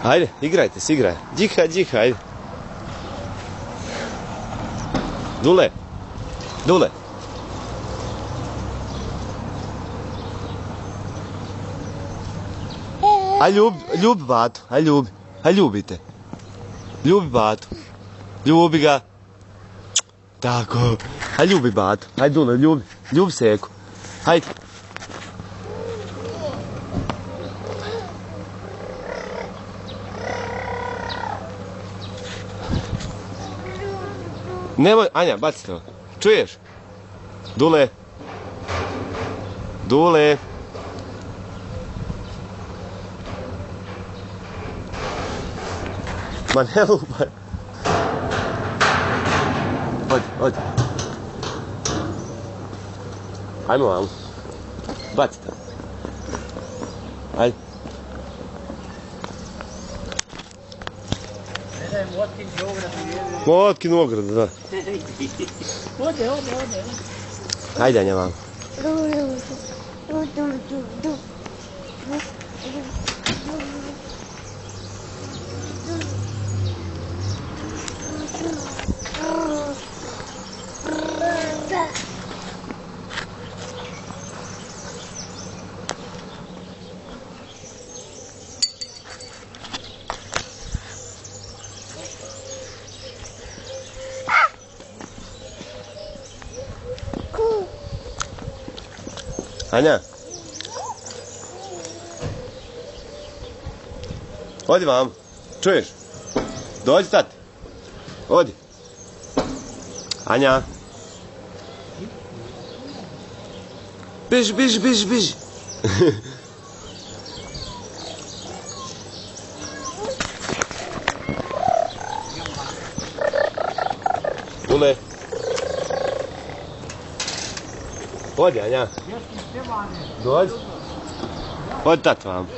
Ajde, igrajte se, igraj. Džiha, ajde. Dule. A ljubi batu, a ljubite. Ljubi batu. Ljubi ga. Tako. A ljubi batu. Ajde Dule, ljubi Seku. Ajde. Nemoj, Anja, baci to. Čuješ? Dule. Ma ne lupaj. Odi. Ajmo vamo. Baci to. Ajde. Motkin u ogradu, da. Ode. Ajde, Anja, vamo. Anja. Odi vam. Čuješ? Dođi tati. Odi. Anja. Beži. Dule. Odi, Anja. Dođi. Odi tat vam.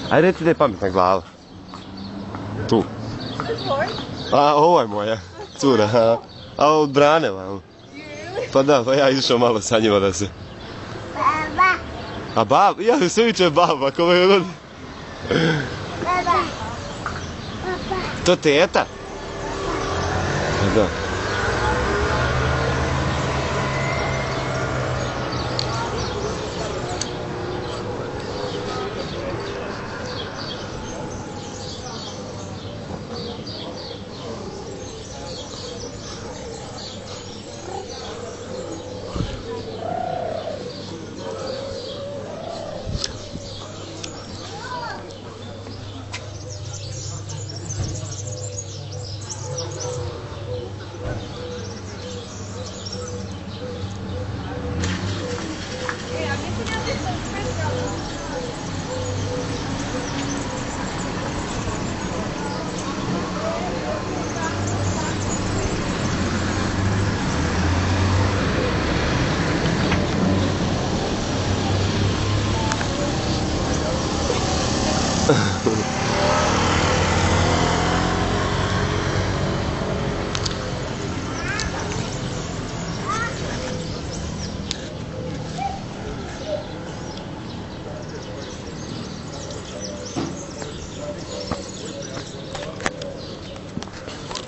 Ajde reci da je pametna glava. Tu. A ovo je moja cura. A od brane vam. Pa da, pa ja išao malo sa njima da se... Baba. A baba? Ja sve viče baba. Kome je god... Baba. To teta? Da.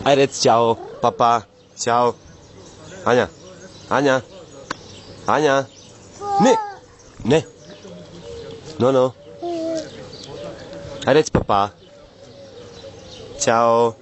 Aj reci čao, papa, čao. Anja. Ne. No. Aj reci papa. Ćao.